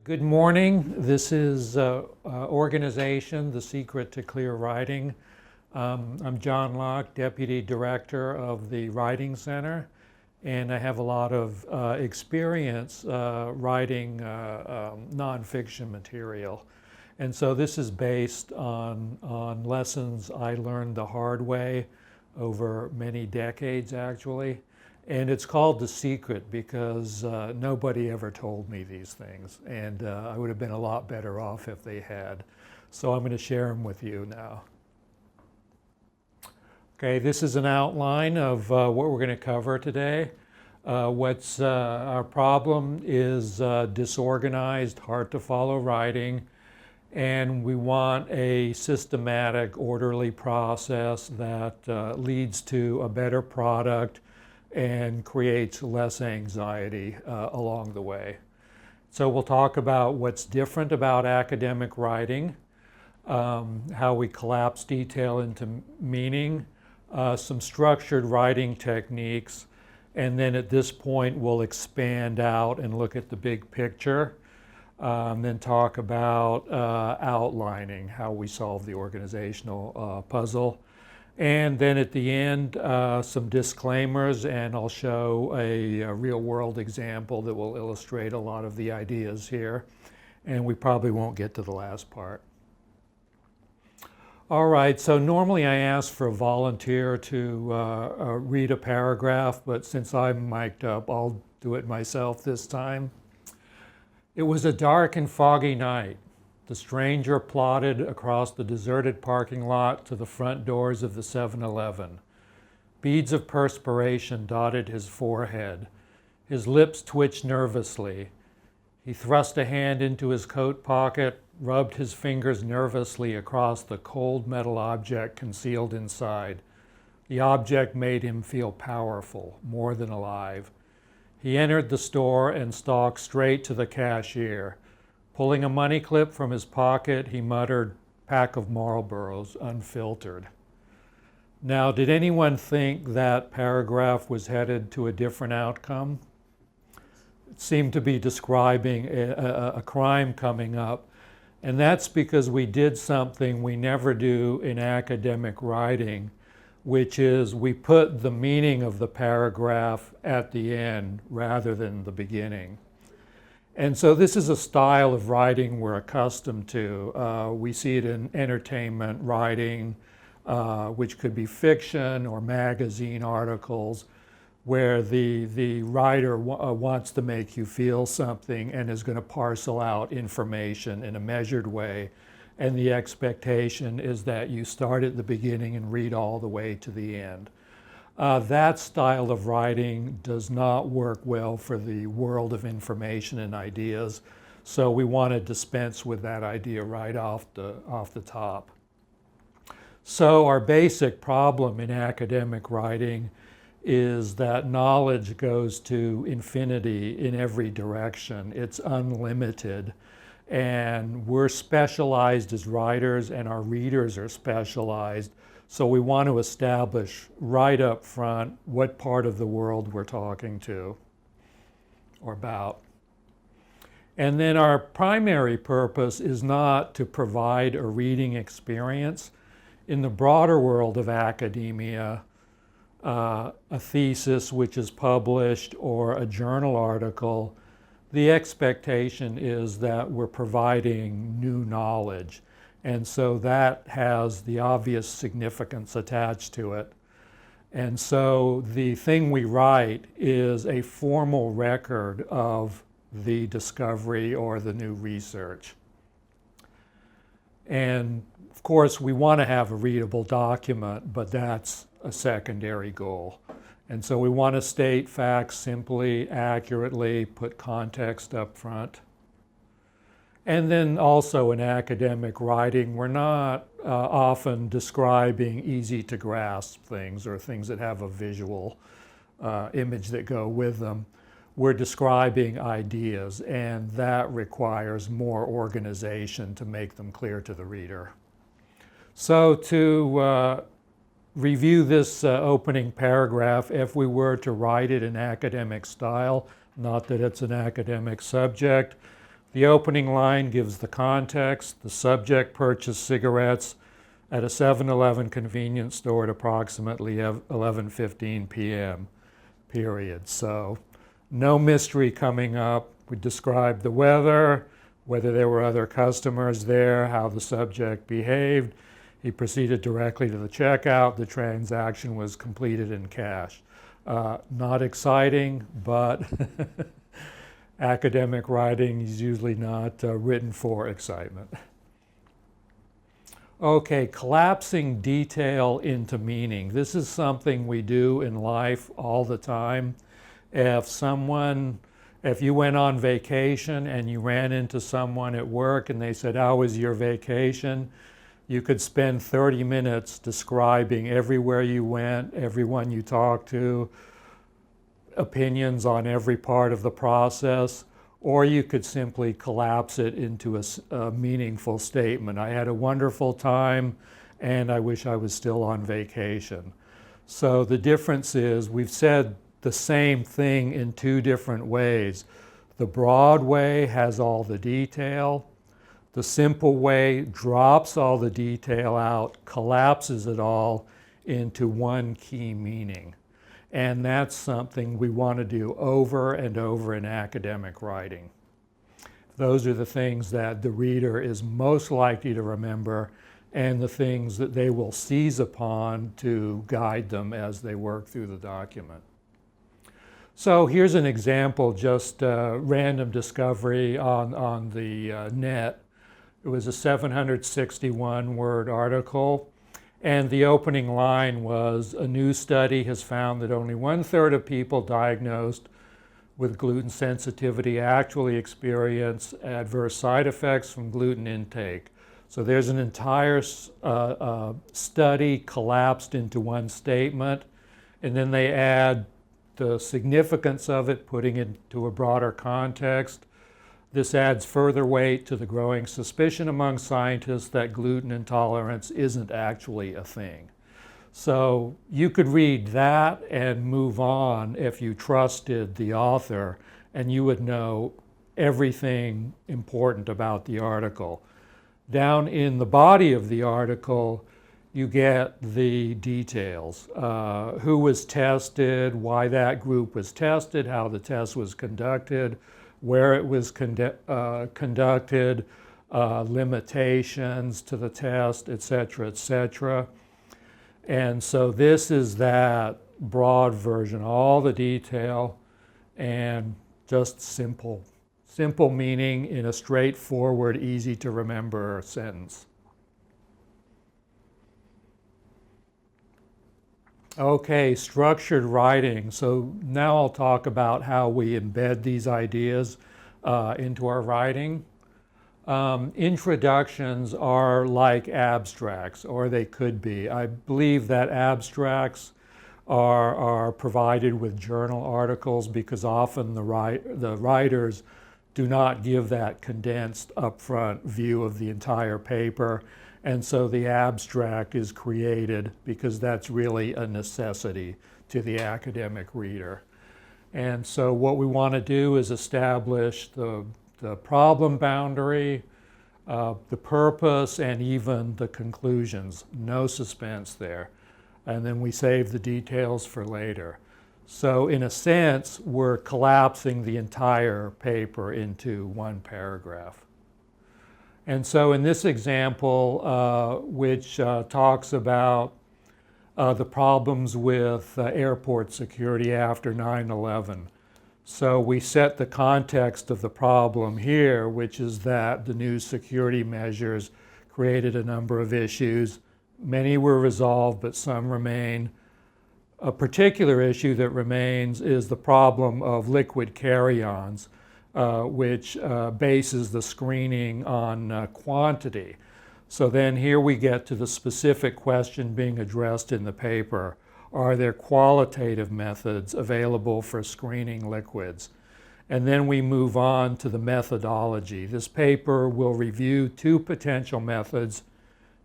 Good morning. This is Organization, The Secret to Clear Writing. I'm John Locke, Deputy Director of the Writing Center, and I have a lot of experience writing nonfiction material. And so this is based on lessons I learned the hard way over many decades, actually. And it's called The Secret because nobody ever told me these things, and I would have been a lot better off if they had. So I'm going to share them with you now. Okay, this is an outline of what we're going to cover today. Our problem is disorganized, hard to follow writing, and we want a systematic, orderly process that leads to a better product and creates less anxiety along the way. So we'll talk about what's different about academic writing, how we collapse detail into meaning, some structured writing techniques, and then at this point we'll expand out and look at the big picture, then talk about outlining, how we solve the organizational puzzle. And then at the end, some disclaimers, and I'll show a real-world example that will illustrate a lot of the ideas here. And we probably won't get to the last part. All right, so normally I ask for a volunteer to read a paragraph, but since I'm mic'd up, I'll do it myself this time. It was a dark and foggy night. The stranger plodded across the deserted parking lot to the front doors of the 7-Eleven. Beads of perspiration dotted his forehead. His lips twitched nervously. He thrust a hand into his coat pocket, rubbed his fingers nervously across the cold metal object concealed inside. The object made him feel powerful, more than alive. He entered the store and stalked straight to the cashier. Pulling a money clip from his pocket, he muttered, "Pack of Marlboros, unfiltered." Now, did anyone think that paragraph was headed to a different outcome? It seemed to be describing a crime coming up, and that's because we did something we never do in academic writing, which is we put the meaning of the paragraph at the end rather than the beginning. And so this is a style of writing we're accustomed to. We see it in entertainment writing, which could be fiction or magazine articles, where the writer wants to make you feel something and is going to parcel out information in a measured way. And the expectation is that you start at the beginning and read all the way to the end. That style of writing does not work well for the world of information and ideas, so we want to dispense with that idea right off the top. So our basic problem in academic writing is that knowledge goes to infinity in every direction. It's unlimited, and we're specialized as writers, and our readers are specialized. So we want to establish right up front what part of the world we're talking to or about. And then our primary purpose is not to provide a reading experience. In the broader world of academia, a thesis which is published or a journal article, the expectation is that we're providing new knowledge. And so that has the obvious significance attached to it. And so the thing we write is a formal record of the discovery or the new research. And of course, we want to have a readable document, but that's a secondary goal. And so we want to state facts simply, accurately, put context up front. And then also in academic writing, we're not often describing easy to grasp things or things that have a visual image that go with them. We're describing ideas, and that requires more organization to make them clear to the reader. So to review this opening paragraph, if we were to write it in academic style, not that it's an academic subject, The opening line gives the context. The subject purchased cigarettes at a 7-Eleven convenience store at approximately 11:15 p.m., period. So no mystery coming up. We described the weather, whether there were other customers there, how the subject behaved. He proceeded directly to the checkout. The transaction was completed in cash. Not exciting, but academic writing is usually not written for excitement. Okay, collapsing detail into meaning. This is something we do in life all the time. If you went on vacation and you ran into someone at work and they said, "How was your vacation?" You could spend 30 minutes describing everywhere you went, everyone you talked to, opinions on every part of the process, or you could simply collapse it into a meaningful statement. I had a wonderful time and I wish I was still on vacation. So the difference is we've said the same thing in two different ways. The broad way has all the detail. The simple way drops all the detail out, collapses it all into one key meaning. And that's something we want to do over and over in academic writing. Those are the things that the reader is most likely to remember and the things that they will seize upon to guide them as they work through the document. So here's an example, just random discovery on the net. It was a 761-word article. And the opening line was, "A new study has found that only 1/3 of people diagnosed with gluten sensitivity actually experience adverse side effects from gluten intake." So there's an entire study collapsed into one statement, and then they add the significance of it, putting it into a broader context. This adds further weight to the growing suspicion among scientists that gluten intolerance isn't actually a thing. So you could read that and move on if you trusted the author, and you would know everything important about the article. Down in the body of the article, you get the details. Who was tested, why that group was tested, how the test was conducted, where it was conducted, limitations to the test, et cetera, et cetera. And so this is that broad version, all the detail and just simple meaning in a straightforward, easy to remember sentence. Okay, structured writing. So now I'll talk about how we embed these ideas into our writing. Introductions are like abstracts, or they could be. I believe that abstracts are provided with journal articles because often the writers do not give that condensed upfront view of the entire paper. And so the abstract is created because that's really a necessity to the academic reader. And so what we want to do is establish the problem boundary, the purpose, and even the conclusions. No suspense there. And then we save the details for later. So in a sense, we're collapsing the entire paper into one paragraph. And so in this example, which talks about the problems with airport security after 9/11. So we set the context of the problem here, which is that the new security measures created a number of issues. Many were resolved, but some remain. A particular issue that remains is the problem of liquid carry-ons, which bases the screening on quantity. So then here we get to the specific question being addressed in the paper. Are there qualitative methods available for screening liquids? And then we move on to the methodology. This paper will review two potential methods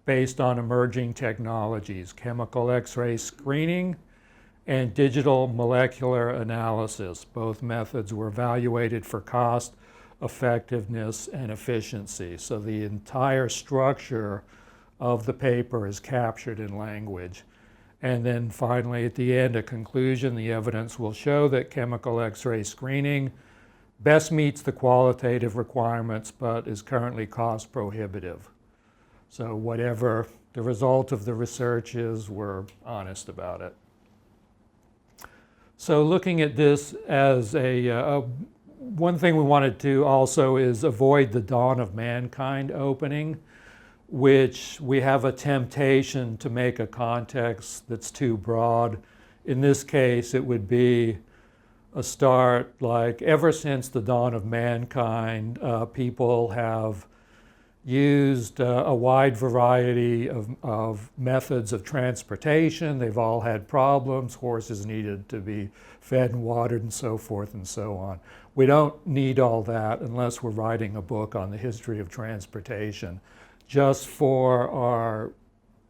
based on emerging technologies, chemical X-ray screening and digital molecular analysis. Both methods were evaluated for cost, effectiveness, and efficiency. So the entire structure of the paper is captured in language. And then finally, at the end, a conclusion: the evidence will show that chemical X-ray screening best meets the qualitative requirements, but is currently cost prohibitive. So whatever the result of the research is, we're honest about it. So looking at this as one thing we wanted to also is avoid the dawn of mankind opening, which we have a temptation to make a context that's too broad. In this case, it would be a start like, ever since the dawn of mankind, people have used a wide variety of methods of transportation. They've all had problems. Horses needed to be fed and watered and so forth and so on. We don't need all that unless we're writing a book on the history of transportation. Just for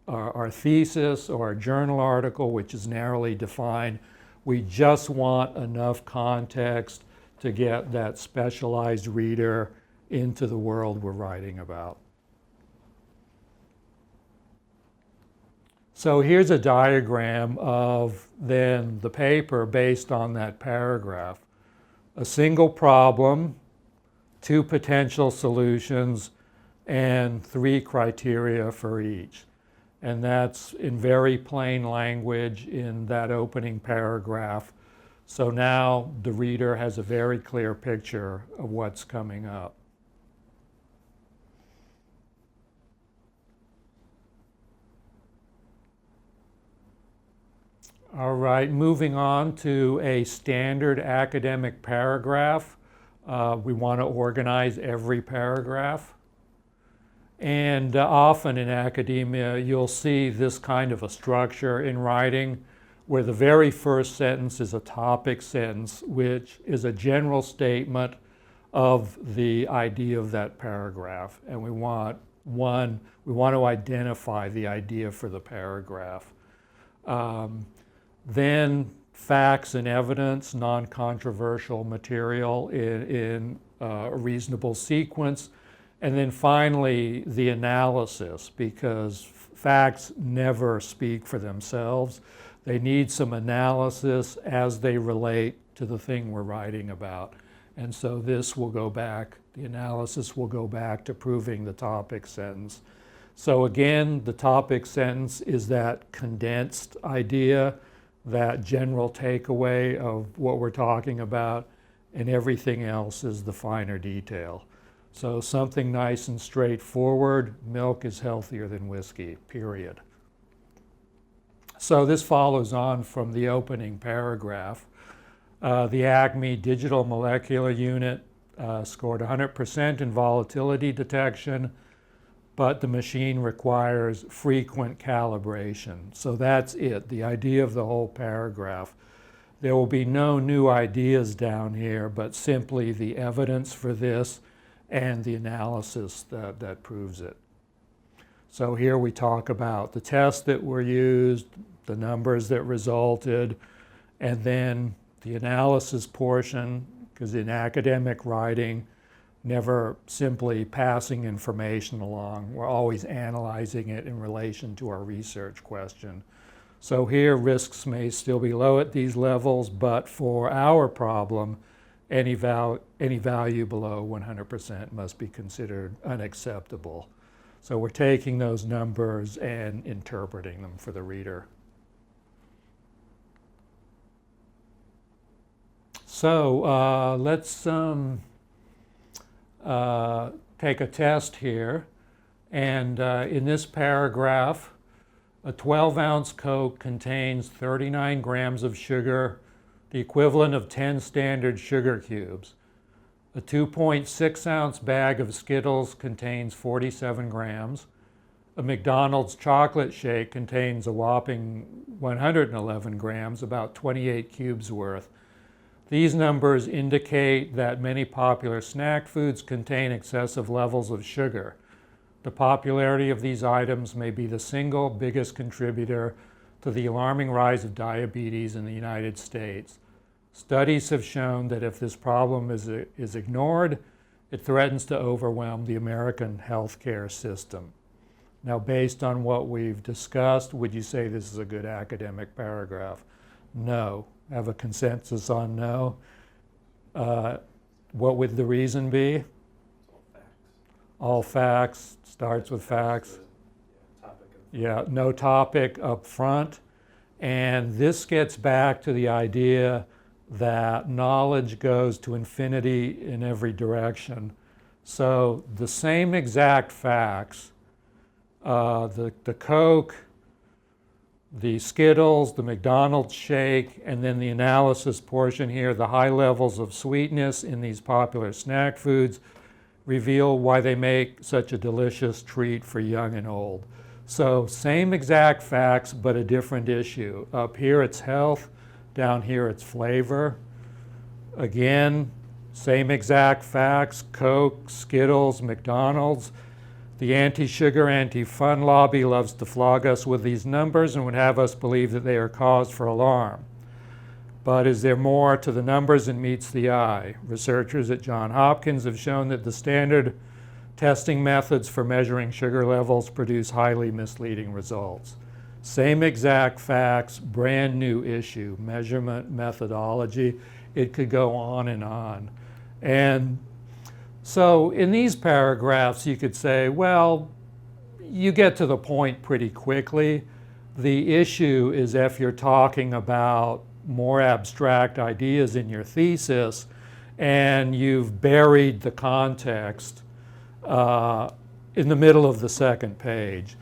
our thesis or our journal article, which is narrowly defined, we just want enough context to get that specialized reader into the world we're writing about. So here's a diagram of then the paper based on that paragraph. A single problem, 2 potential solutions, and 3 criteria for each. And that's in very plain language in that opening paragraph. So now the reader has a very clear picture of what's coming up. All right, moving on to a standard academic paragraph. We want to organize every paragraph. And often in academia, you'll see this kind of a structure in writing where the very first sentence is a topic sentence, which is a general statement of the idea of that paragraph. And we want to identify the idea for the paragraph. Then facts and evidence, non-controversial material in a reasonable sequence. And then finally, the analysis, because facts never speak for themselves. They need some analysis as they relate to the thing we're writing about. And so this will go back, the analysis will go back to proving the topic sentence. So again, the topic sentence is that condensed idea, that general takeaway of what we're talking about, and everything else is the finer detail. So something nice and straightforward: milk is healthier than whiskey, period. So this follows on from the opening paragraph. The Acme Digital Molecular Unit scored 100% in volatility detection, but the machine requires frequent calibration. So that's it, the idea of the whole paragraph. There will be no new ideas down here, but simply the evidence for this and the analysis that proves it. So here we talk about the tests that were used, the numbers that resulted, and then the analysis portion, because in academic writing, never simply passing information along. We're always analyzing it in relation to our research question. So here risks may still be low at these levels, but for our problem, any value below 100% must be considered unacceptable. So we're taking those numbers and interpreting them for the reader. So let's take a test here. And in this paragraph, a 12-ounce Coke contains 39 grams of sugar, the equivalent of 10 standard sugar cubes. A 2.6-ounce bag of Skittles contains 47 grams. A McDonald's chocolate shake contains a whopping 111 grams, about 28 cubes worth. These numbers indicate that many popular snack foods contain excessive levels of sugar. The popularity of these items may be the single biggest contributor to the alarming rise of diabetes in the United States. Studies have shown that if this problem is ignored, It threatens to overwhelm the American healthcare system. Now, based on what we've discussed, would you say this is a good academic paragraph? No. Have a consensus on no. What would the reason be? All facts, starts with facts. Yeah, no topic up front. And this gets back to the idea that knowledge goes to infinity in every direction. So the same exact facts, the Coke, the Skittles, the McDonald's shake, and then the analysis portion here, the high levels of sweetness in these popular snack foods reveal why they make such a delicious treat for young and old. So same exact facts, but a different issue. Up here it's health, down here it's flavor. Again, same exact facts, Coke, Skittles, McDonald's. The anti-sugar, anti-fun lobby loves to flog us with these numbers and would have us believe that they are cause for alarm. But is there more to the numbers than meets the eye? Researchers at Johns Hopkins have shown that the standard testing methods for measuring sugar levels produce highly misleading results. Same exact facts, brand new issue, measurement methodology. It could go on and on. And so in these paragraphs, you could say, well, you get to the point pretty quickly. The issue is if you're talking about more abstract ideas in your thesis and you've buried the context in the middle of the second page,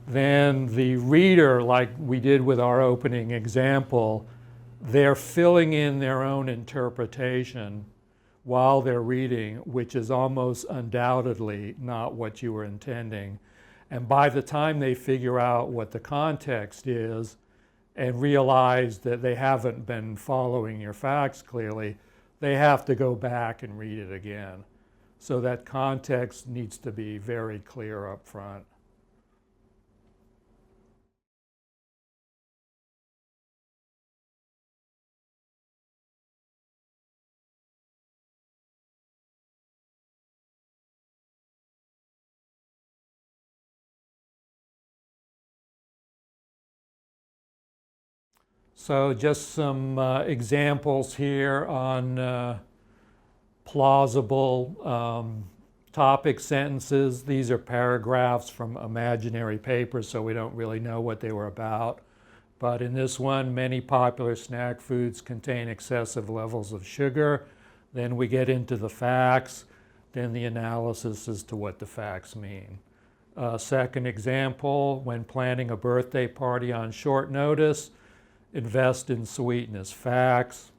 then the reader, like we did with our opening example, they're filling in their own interpretation while they're reading, which is almost undoubtedly not what you were intending. And by the time they figure out what the context is and realize that they haven't been following your facts clearly, they have to go back and read it again. So that context needs to be very clear up front. So just some examples here on plausible topic sentences. These are paragraphs from imaginary papers, so we don't really know what they were about. But in this one, many popular snack foods contain excessive levels of sugar. Then we get into the facts, then the analysis as to what the facts mean. Second example, when planning a birthday party on short notice, invest in sweetness. Facts,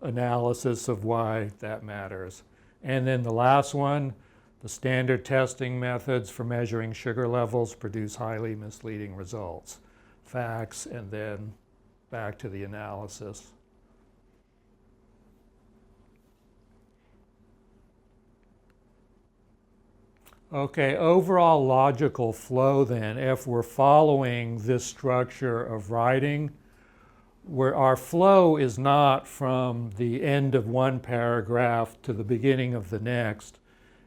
analysis of why that matters. And then the last one, the standard testing methods for measuring sugar levels produce highly misleading results. Facts, and then back to the analysis. Okay, overall logical flow then, if we're following this structure of writing, where our flow is not from the end of one paragraph to the beginning of the next,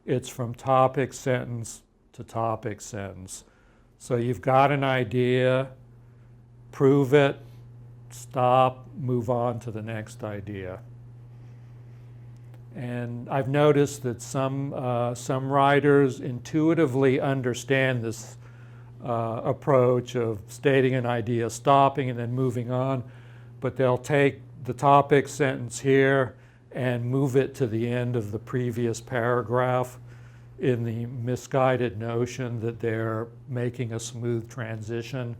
it's from topic sentence to topic sentence. So you've got an idea, prove it, stop, move on to the next idea. And I've noticed that some writers intuitively understand this approach of stating an idea, stopping, and then moving on, but they'll take the topic sentence here and move it to the end of the previous paragraph in the misguided notion that they're making a smooth transition.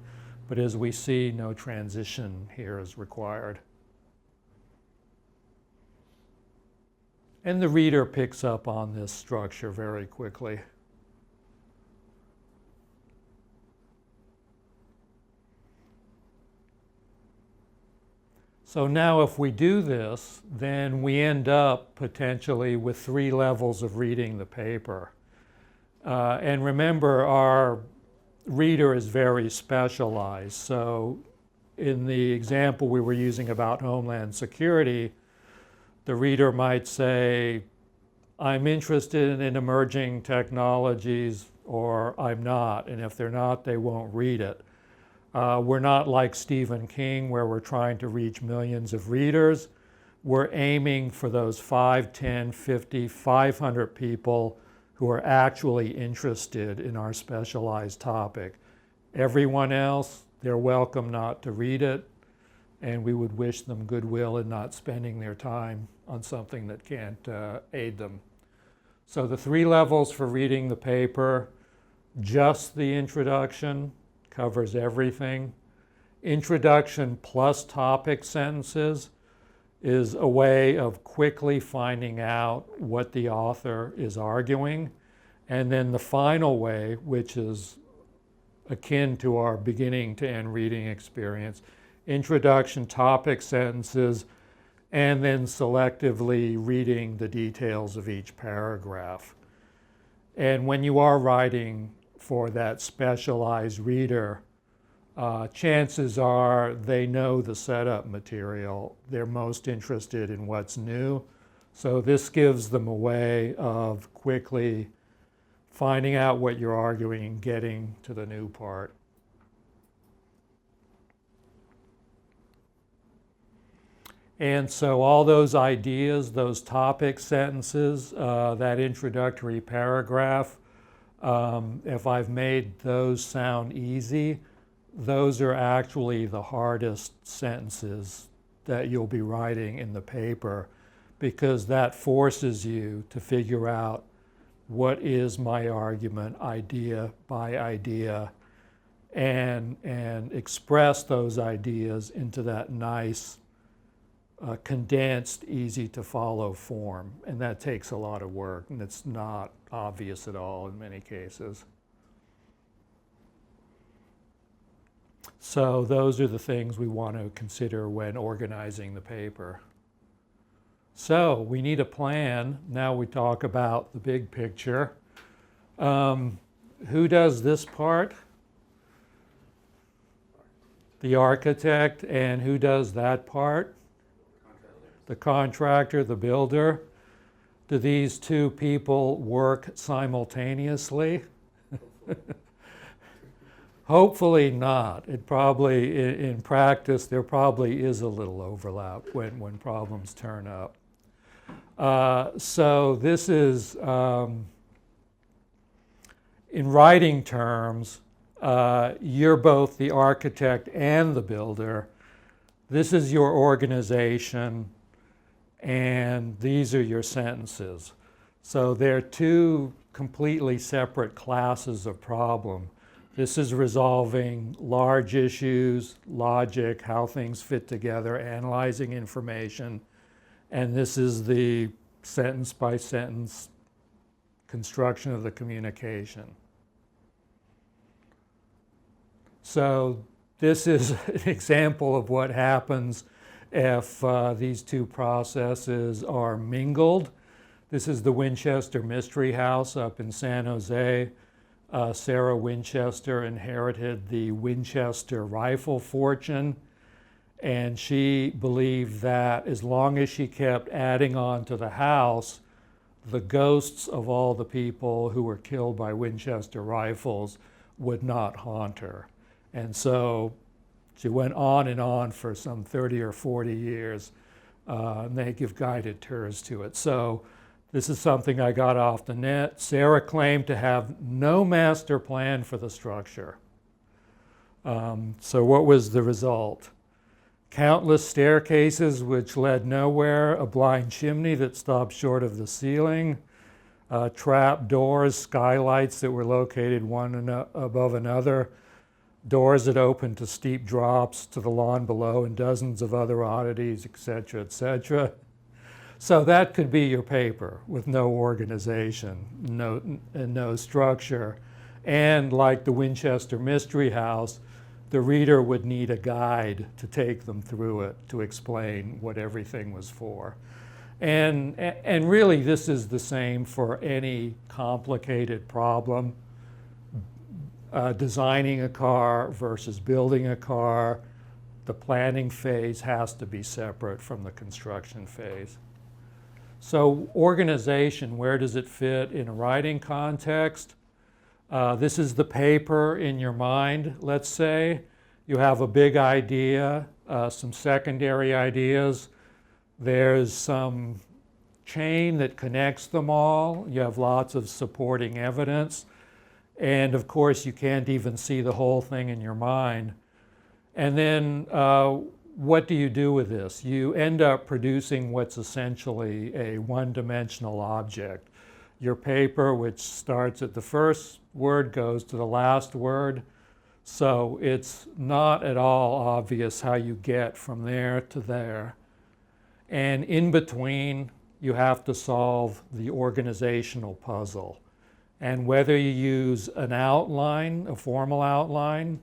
But as we see, no transition here is required. And the reader picks up on this structure very quickly. So now if we do this, then we end up potentially with 3 levels of reading the paper. And remember, our reader is very specialized. So in the example we were using about Homeland Security, the reader might say, I'm interested in emerging technologies or I'm not, and if they're not, they won't read it. We're not like Stephen King where we're trying to reach millions of readers. We're aiming for those 5, 10, 50, 500 people who are actually interested in our specialized topic. Everyone else, they're welcome not to read it, and we would wish them goodwill in not spending their time on something that can't aid them. So the 3 levels for reading the paper: just the introduction, covers everything. Introduction plus topic sentences is a way of quickly finding out what the author is arguing. And then the final way, which is akin to our beginning to end reading experience: introduction, topic sentences, and then selectively reading the details of each paragraph. And when you are writing for that specialized reader, chances are they know the setup material. They're most interested in what's new. So this gives them a way of quickly finding out what you're arguing and getting to the new part. And so all those ideas, those topic sentences, that introductory paragraph, if I've made those sound easy, those are actually the hardest sentences that you'll be writing in the paper, because that forces you to figure out what is my argument, idea by idea, and express those ideas into that nice, condensed, easy to follow form. And that takes a lot of work, and it's not obvious at all in many cases. So those are the things we want to consider when organizing the paper. So we need a plan. Now we talk about the big picture. Who does this part? The architect. And who does that part? The contractor, the builder. Do these 2 people work simultaneously? Hopefully not. It probably, in practice, there probably is a little overlap when problems turn up. So this is, in writing terms, you're both the architect and the builder. This is your organization, and these are your sentences. So they're 2 completely separate classes of problem. This is resolving large issues, logic, how things fit together, analyzing information. And this is the sentence by sentence construction of the communication. So this is an example of what happens if these 2 processes are mingled. This is the Winchester Mystery House up in San Jose. Sarah Winchester inherited the Winchester rifle fortune, and she believed that as long as she kept adding on to the house, the ghosts of all the people who were killed by Winchester rifles would not haunt her. And so she went on for some 30 or 40 years, and they give guided tours to it. So this is something I got off the net. Sarah claimed to have no master plan for the structure. So what was the result? Countless staircases which led nowhere, a blind chimney that stopped short of the ceiling, trap doors, skylights that were located one above another, doors that opened to steep drops to the lawn below, and dozens of other oddities, etc., etc. So that could be your paper with no organization, no structure. And like the Winchester Mystery House, the reader would need a guide to take them through it to explain what everything was for. And really this is the same for any complicated problem. Designing a car versus building a car, the planning phase has to be separate from the construction phase. So organization, where does it fit in a writing context? This is the paper in your mind, let's say. You have a big idea, some secondary ideas. There's some chain that connects them all. You have lots of supporting evidence. And of course, you can't even see the whole thing in your mind. And then what do you do with this? You end up producing what's essentially a one-dimensional object. Your paper, which starts at the first word, goes to the last word. So it's not at all obvious how you get from there to there. And in between, you have to solve the organizational puzzle. And whether you use an outline, a formal outline,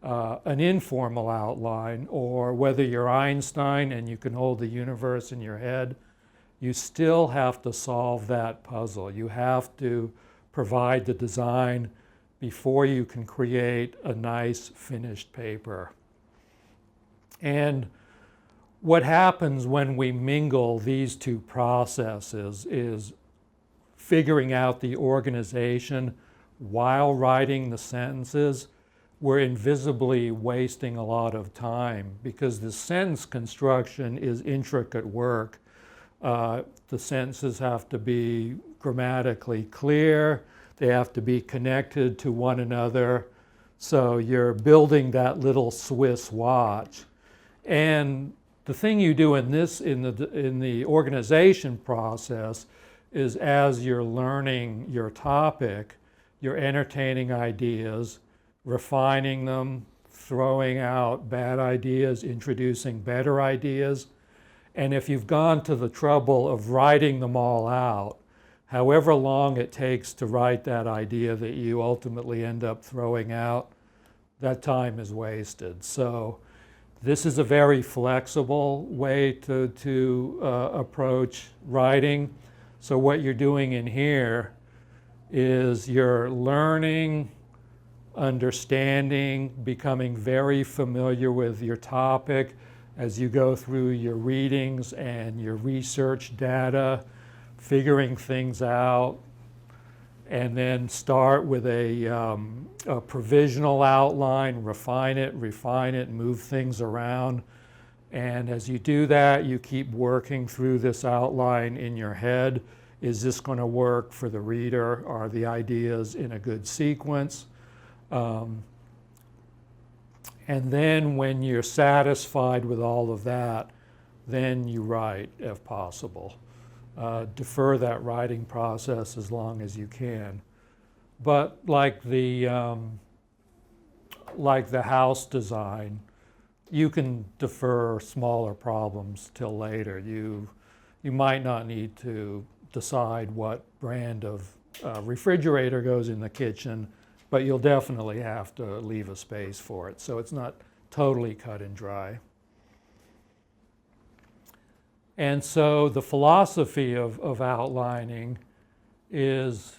an informal outline, or whether you're Einstein and you can hold the universe in your head, you still have to solve that puzzle. You have to provide the design before you can create a nice finished paper. And what happens when we mingle these two processes is figuring out the organization while writing the sentences. We're invisibly wasting a lot of time because the sentence construction is intricate work. The sentences have to be grammatically clear. They have to be connected to one another. So you're building that little Swiss watch. And the thing you do in the organization process is, as you're learning your topic, you're entertaining ideas, refining them, throwing out bad ideas, introducing better ideas. And if you've gone to the trouble of writing them all out, however long it takes to write that idea that you ultimately end up throwing out, that time is wasted. So this is a very flexible way to approach writing. So what you're doing in here is you're learning, understanding, becoming very familiar with your topic as you go through your readings and your research data, figuring things out, and then start with a provisional outline, refine it, move things around. And as you do that, you keep working through this outline in your head. Is this going to work for the reader? Are the ideas in a good sequence? And then when you're satisfied with all of that, then you write if possible. Defer that writing process as long as you can. But like the house design, you can defer smaller problems till later. You might not need to decide what brand of refrigerator goes in the kitchen, but you'll definitely have to leave a space for it. So it's not totally cut and dry. And so the philosophy of outlining is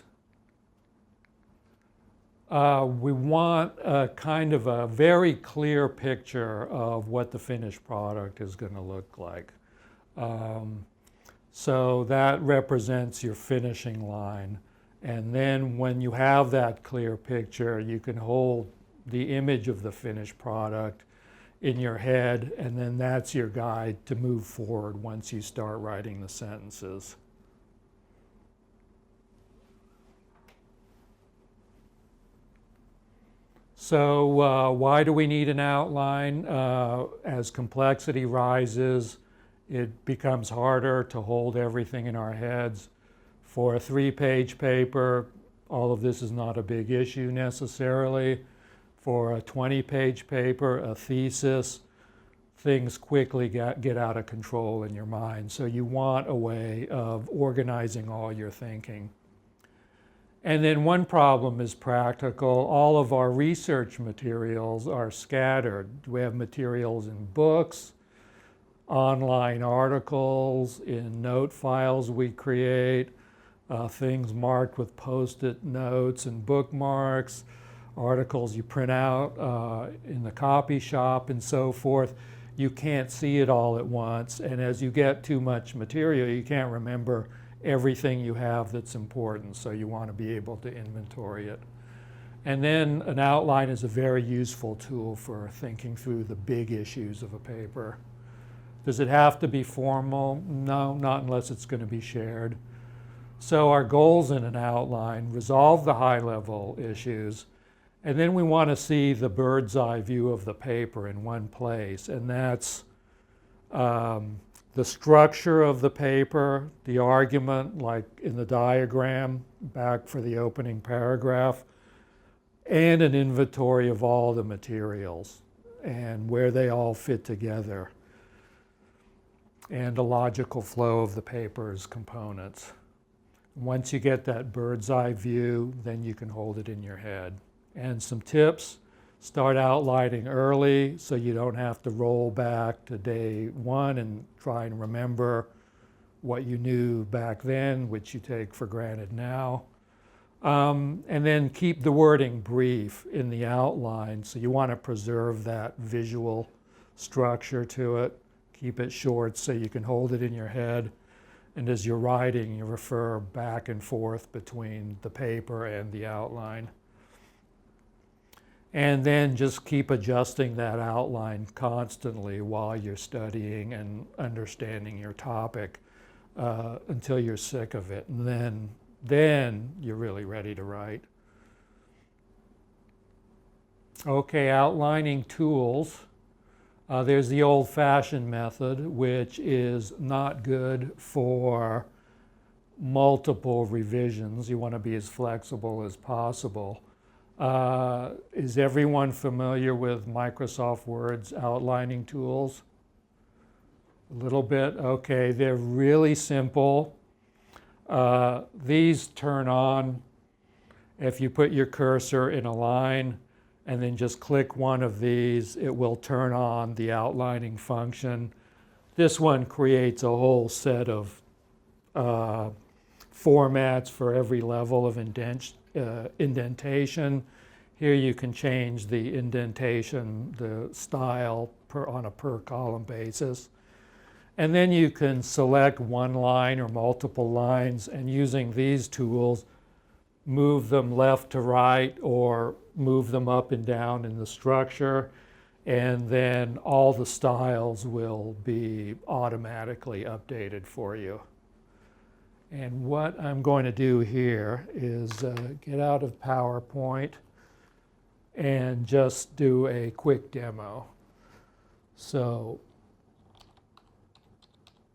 we want a kind of a very clear picture of what the finished product is going to look like. So that represents your finishing line. And then when you have that clear picture, you can hold the image of the finished product in your head, and then that's your guide to move forward once you start writing the sentences. So why do we need an outline? As complexity rises, it becomes harder to hold everything in our heads. For a 3-page paper, all of this is not a big issue necessarily. For a 20-page paper, a thesis, things quickly get out of control in your mind. So you want a way of organizing all your thinking. And then one problem is practical. All of our research materials are scattered. We have materials in books, online articles, in note files we create, things marked with Post-it notes and bookmarks, articles you print out in the copy shop and so forth. you can't see it all at once. And as you get too much material, you can't remember everything you have that's important. So you want to be able to inventory it. And then an outline is a very useful tool for thinking through the big issues of a paper. Does it have to be formal? No, not unless it's going to be shared. So our goals in an outline: resolve the high-level issues, and then we want to see the bird's eye view of the paper in one place, and that's the structure of the paper, the argument, like in the diagram back for the opening paragraph, and an inventory of all the materials and where they all fit together, and a logical flow of the paper's components. Once you get that bird's eye view, then you can hold it in your head. And some tips: start outlining early so you don't have to roll back to day one and try and remember what you knew back then, which you take for granted now. And then keep the wording brief in the outline. So you want to preserve that visual structure to it. Keep it short so you can hold it in your head. And as you're writing, you refer back and forth between the paper and the outline. And then just keep adjusting that outline constantly while you're studying and understanding your topic until you're sick of it. And then you're really ready to write. Okay, outlining tools. There's the old-fashioned method, which is not good for multiple revisions. You want to be as flexible as possible. Is everyone familiar with Microsoft Word's outlining tools? A little bit? Okay, they're really simple. These turn on if you put your cursor in a line and then just click one of these. It will turn on the outlining function. This one creates a whole set of formats for every level of indentation. Here you can change the indentation, the style on a per column basis. And then you can select one line or multiple lines, and using these tools, move them left to right or move them up and down in the structure, and then all the styles will be automatically updated for you. And what I'm going to do here is get out of PowerPoint and just do a quick demo. So,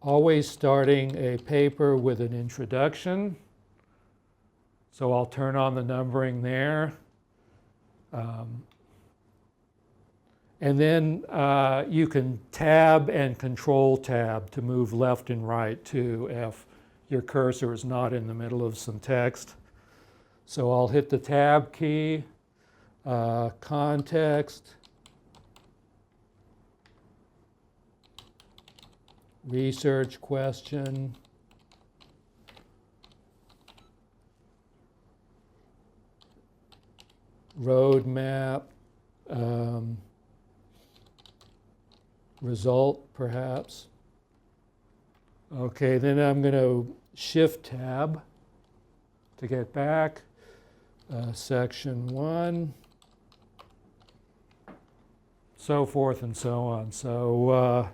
always starting a paper with an introduction. So I'll turn on the numbering there. And then you can tab and control tab to move left and right too if your cursor is not in the middle of some text. So I'll hit the tab key, context, research question, roadmap, result perhaps. Okay, then I'm going to shift tab to get back. Section 1, so forth and so on. So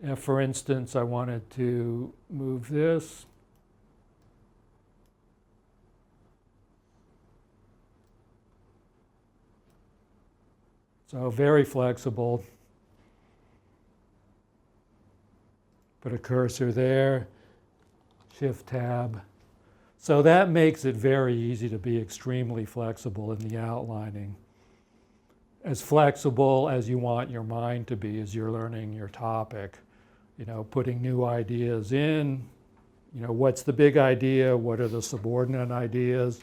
if, for instance, I wanted to move this, so very flexible. Put a cursor there, shift tab. So that makes it very easy to be extremely flexible in the outlining. As flexible as you want your mind to be as you're learning your topic. You know, putting new ideas in, you know, what's the big idea, what are the subordinate ideas,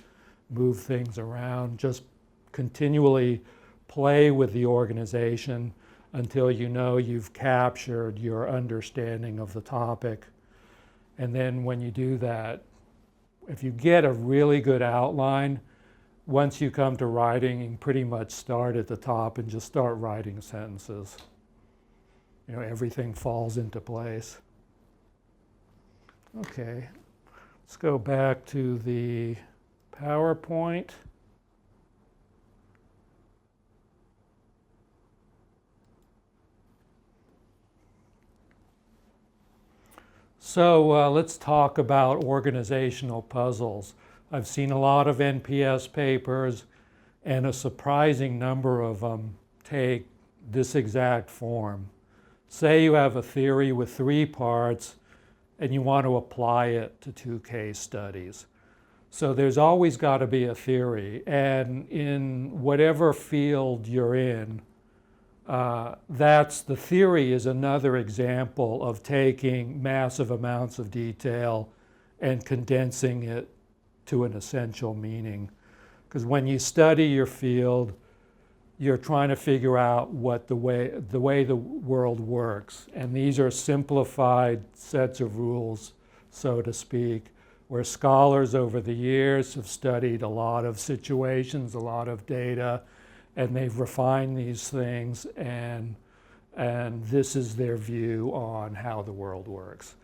move things around, just continually play with the organization until you know you've captured your understanding of the topic. And then when you do that, if you get a really good outline, once you come to writing, you can pretty much start at the top and just start writing sentences. You know, everything falls into place. Okay, let's go back to the PowerPoint. So let's talk about organizational puzzles. I've seen a lot of NPS papers, and a surprising number of them take this exact form. Say you have a theory with 3 parts, and you want to apply it to 2 case studies. So there's always got to be a theory, and in whatever field you're in, the theory is another example of taking massive amounts of detail and condensing it to an essential meaning. Because when you study your field, you're trying to figure out what the way the world works. And these are simplified sets of rules, so to speak, where scholars over the years have studied a lot of situations, a lot of data, and they've refined these things, and this is their view on how the world works.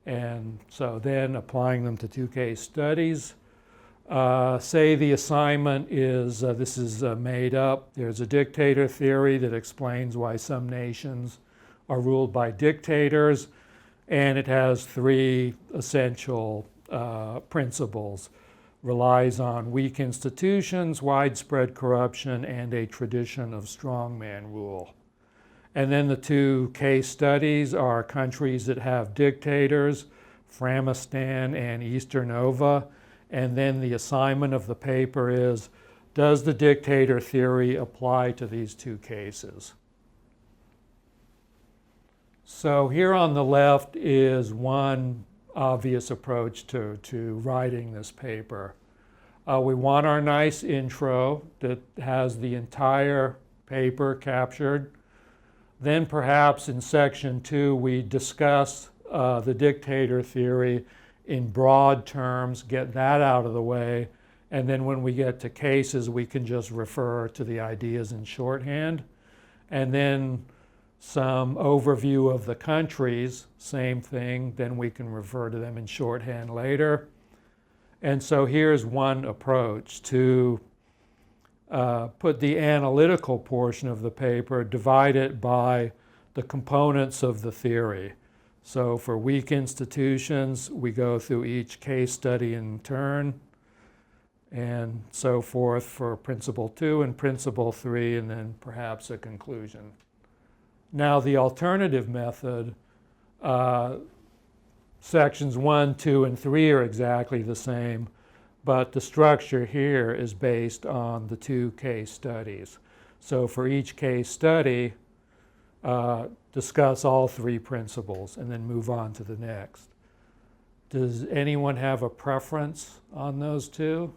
And so then applying them to 2 case studies, say the assignment is, this is made up, there's a dictator theory that explains why some nations are ruled by dictators, and it has 3 essential principles. Relies on weak institutions, widespread corruption, and a tradition of strongman rule. And then the 2 case studies are countries that have dictators, Framistan and Easternova. And then the assignment of the paper is, does the dictator theory apply to these 2 cases? So here on the left is one obvious approach to writing this paper. We want our nice intro that has the entire paper captured. Then perhaps in section 2 we discuss the dictator theory in broad terms, get that out of the way, and then when we get to cases we can just refer to the ideas in shorthand. And then some overview of the countries, same thing, then we can refer to them in shorthand later. And so here's one approach to put the analytical portion of the paper, divide it by the components of the theory. So for weak institutions, we go through each case study in turn, and so forth for principle 2 and principle 3, and then perhaps a conclusion. Now the alternative method, sections 1, 2, and 3 are exactly the same, but the structure here is based on the 2 case studies. So for each case study, discuss all 3 principles and then move on to the next. Does anyone have a preference on those 2?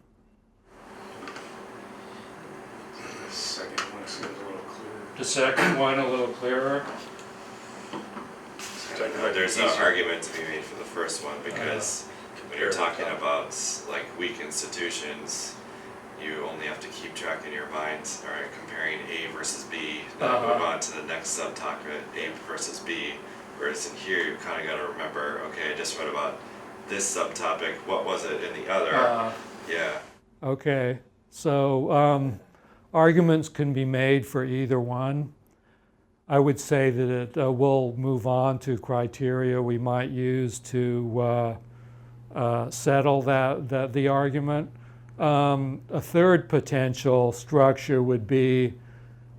The second one seems a little clearer. The second one a little clearer? There's an argument to be made for the first one, because when you're talking about like weak institutions, you only have to keep track in your mind, all right, comparing A versus B, then move on to the next subtopic, A versus B. Whereas in here, you kind of got to remember, okay, I just read about this subtopic, what was it in the other? Yeah. Okay, so arguments can be made for either one. I would say that we'll move on to criteria we might use to settle the argument. A third potential structure would be,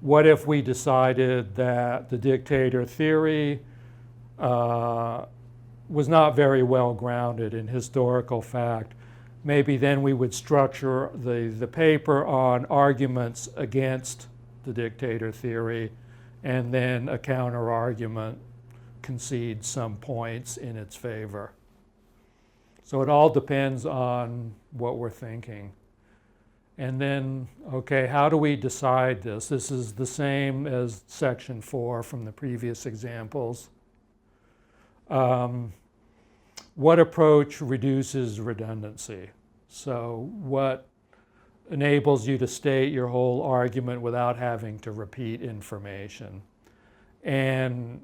what if we decided that the dictator theory was not very well grounded in historical fact? Maybe then we would structure the paper on arguments against the dictator theory, and then a counter-argument concedes some points in its favor. So it all depends on what we're thinking. And then, okay, how do we decide this? This is the same as section 4 from the previous examples. What approach reduces redundancy? So what enables you to state your whole argument without having to repeat information. And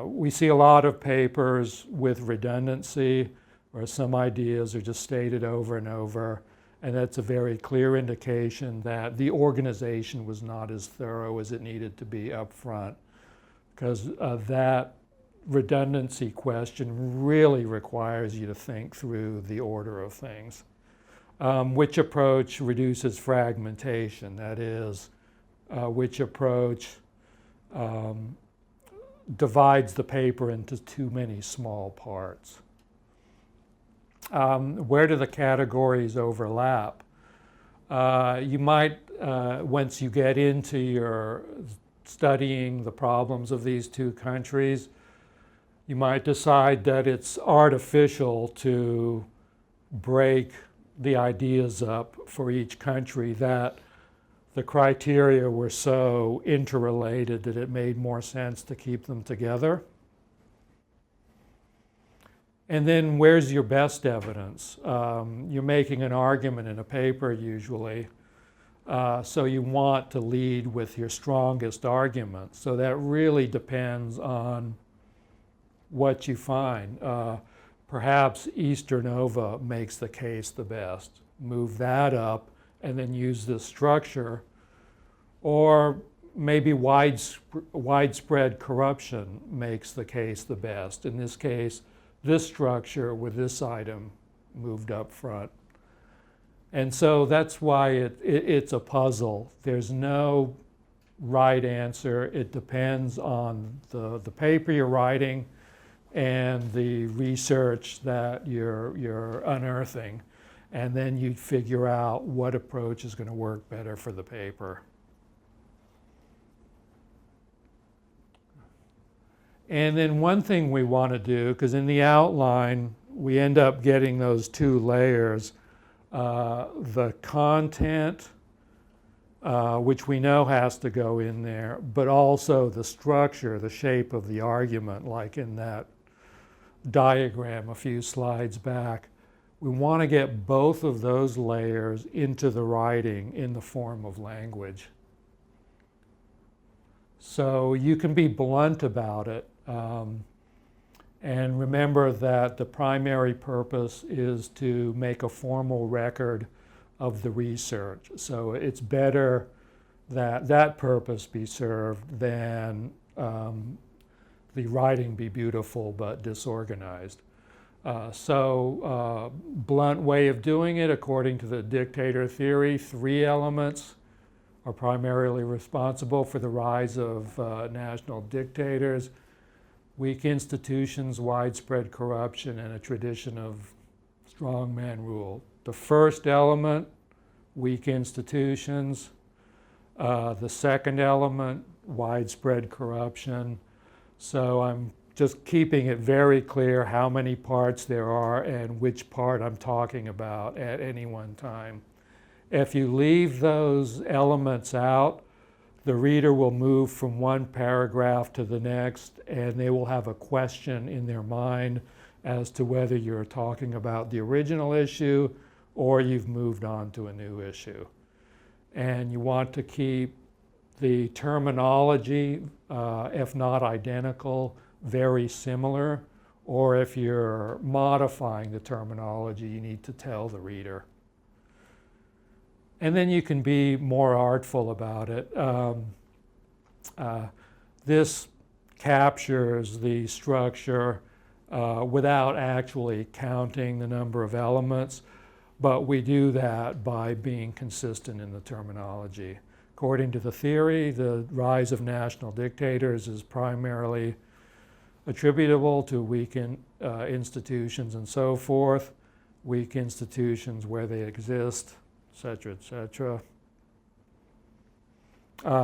we see a lot of papers with redundancy, where some ideas are just stated over and over, and that's a very clear indication that the organization was not as thorough as it needed to be up front, because that redundancy question really requires you to think through the order of things. Which approach reduces fragmentation? That is, which approach divides the paper into too many small parts? Where do the categories overlap? You might, once you get into your studying the problems of these two countries, you might decide that it's artificial to break the ideas up for each country, that the criteria were so interrelated that it made more sense to keep them together. And then where's your best evidence? You're making an argument in a paper usually, so you want to lead with your strongest argument. So that really depends on what you find. Perhaps Easternova makes the case the best. Move that up and then use this structure. Or maybe widespread corruption makes the case the best. In this case, this structure with this item moved up front. And so that's why it's a puzzle. There's no right answer. It depends on the paper you're writing and the research that you're unearthing. And then you figure out what approach is going to work better for the paper. And then one thing we want to do, because in the outline we end up getting those two layers, the content, which we know has to go in there, but also the structure, the shape of the argument, like in that diagram a few slides back. We want to get both of those layers into the writing in the form of language. So you can be blunt about it. And remember that the primary purpose is to make a formal record of the research. So it's better that that purpose be served than the writing be beautiful but disorganized. Blunt way of doing it, according to the dictator theory, 3 elements are primarily responsible for the rise of national dictators: weak institutions, widespread corruption, and a tradition of strongman rule. The first element, weak institutions. The second element, widespread corruption. So I'm just keeping it very clear how many parts there are and which part I'm talking about at any one time. If you leave those elements out, the reader will move from one paragraph to the next, and they will have a question in their mind as to whether you're talking about the original issue or you've moved on to a new issue. And you want to keep the terminology, if not identical, very similar, or if you're modifying the terminology, you need to tell the reader. And then you can be more artful about it. This captures the structure without actually counting the number of elements, but we do that by being consistent in the terminology. According to the theory, the rise of national dictators is primarily attributable to weak institutions and so forth, weak institutions where they exist, etc., etc.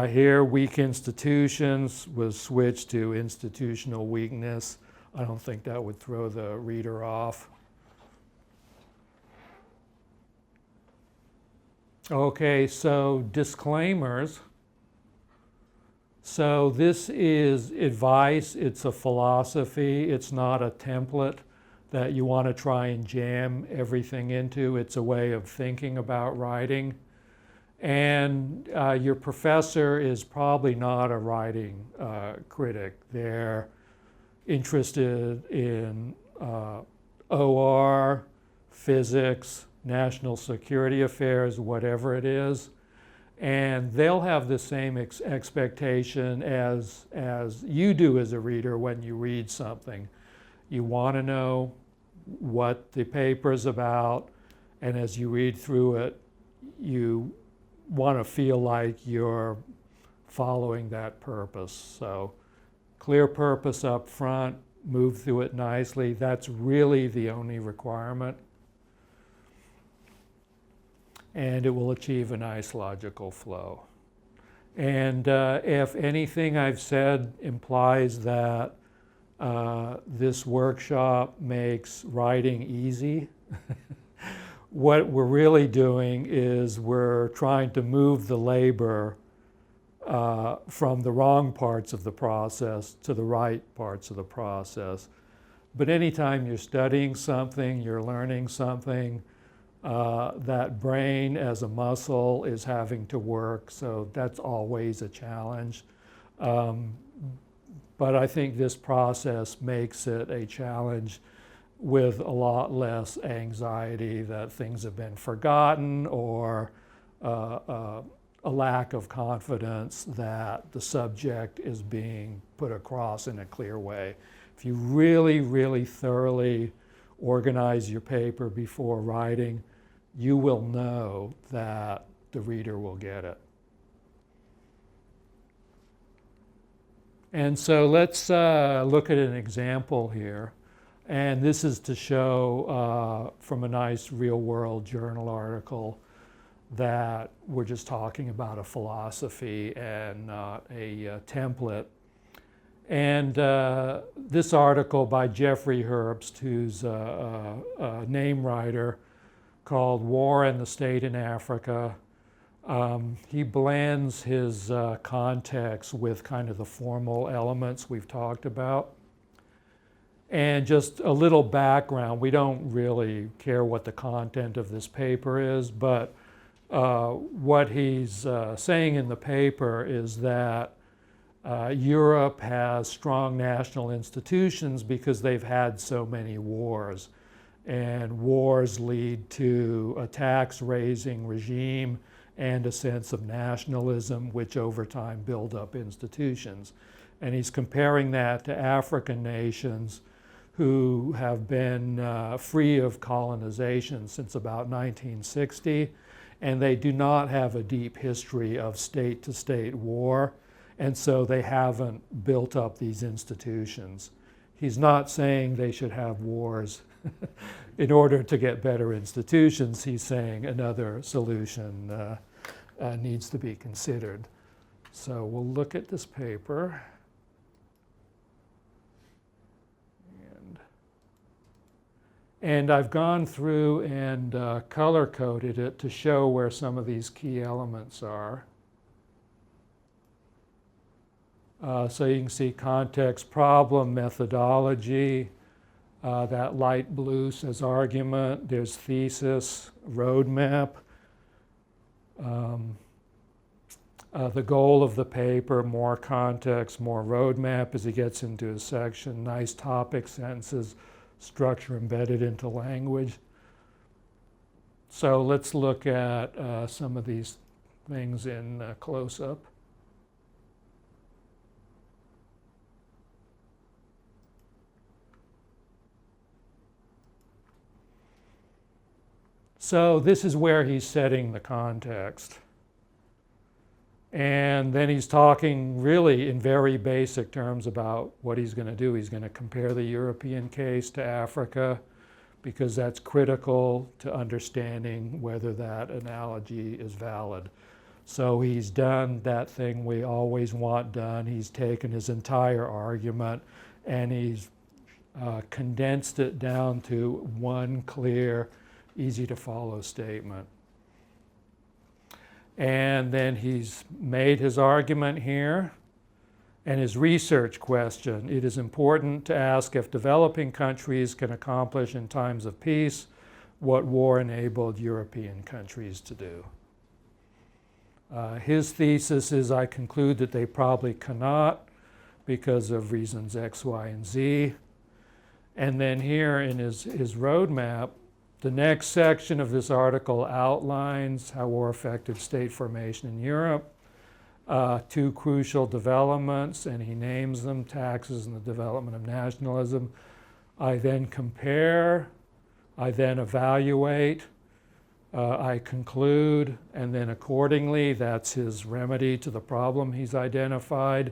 Here, weak institutions was switched to institutional weakness. I don't think that would throw the reader off. Okay, so disclaimers. So this is advice, it's a philosophy, it's not a template that you want to try and jam everything into. It's a way of thinking about writing. And your professor is probably not a writing critic. They're interested in OR, physics, national security affairs, whatever it is. And they'll have the same expectation as you do as a reader when you read something. You want to know what the paper is about, and as you read through it, you want to feel like you're following that purpose. So clear purpose up front, move through it nicely. That's really the only requirement. And it will achieve a nice logical flow. And if anything I've said implies that this workshop makes writing easy, what we're really doing is we're trying to move the labor from the wrong parts of the process to the right parts of the process. But anytime you're studying something, you're learning something, that brain as a muscle is having to work, so that's always a challenge. But I think this process makes it a challenge with a lot less anxiety that things have been forgotten or a lack of confidence that the subject is being put across in a clear way. If you really, really thoroughly organize your paper before writing, you will know that the reader will get it. And so let's look at an example here. And this is to show from a nice real-world journal article that we're just talking about a philosophy and not a template. And this article by Jeffrey Herbst, who's a name writer, called War and the State in Africa. He blends his context with kind of the formal elements we've talked about. And just a little background, we don't really care what the content of this paper is, but what he's saying in the paper is that Europe has strong national institutions because they've had so many wars. And wars lead to a tax-raising regime and a sense of nationalism, which over time build up institutions. And he's comparing that to African nations who have been free of colonization since about 1960, and they do not have a deep history of state-to-state war, and so they haven't built up these institutions. He's not saying they should have wars in order to get better institutions. He's saying another solution needs to be considered. So we'll look at this paper. And I've gone through and color-coded it to show where some of these key elements are. So you can see context, problem, methodology. That light blue says argument. There's thesis, roadmap. The goal of the paper, more context, more roadmap as he gets into a section. Nice topic sentences, structure embedded into language. So let's look at some of these things in close-up. So this is where he's setting the context. And then he's talking really in very basic terms about what he's going to do. He's going to compare the European case to Africa because that's critical to understanding whether that analogy is valid. So he's done that thing we always want done. He's taken his entire argument and he's condensed it down to one clear, easy to follow statement. And then he's made his argument here and his research question. It is important to ask if developing countries can accomplish in times of peace what war enabled European countries to do. His thesis is, I conclude that they probably cannot because of reasons X, Y, and Z. And then here in his roadmap, the next section of this article outlines how war affected state formation in Europe. Two crucial developments, and he names them: taxes and the development of nationalism. I then compare, I then evaluate, I conclude, and then accordingly, that's his remedy to the problem he's identified.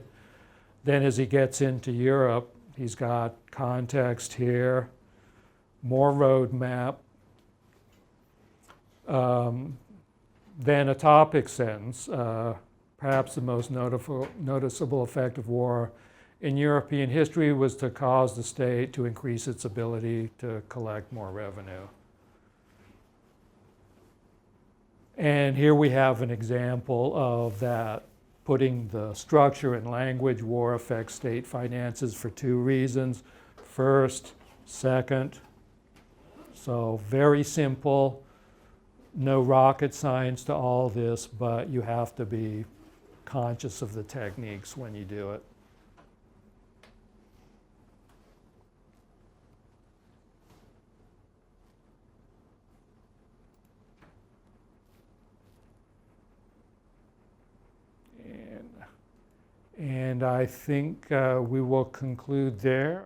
Then as he gets into Europe, he's got context here, more roadmap, then a topic sentence. Perhaps the most noticeable effect of war in European history was to cause the state to increase its ability to collect more revenue. And here we have an example of that, putting the structure and language: war affects state finances for two reasons. First, second. So very simple, no rocket science to all this, but you have to be conscious of the techniques when you do it. And I think we will conclude there.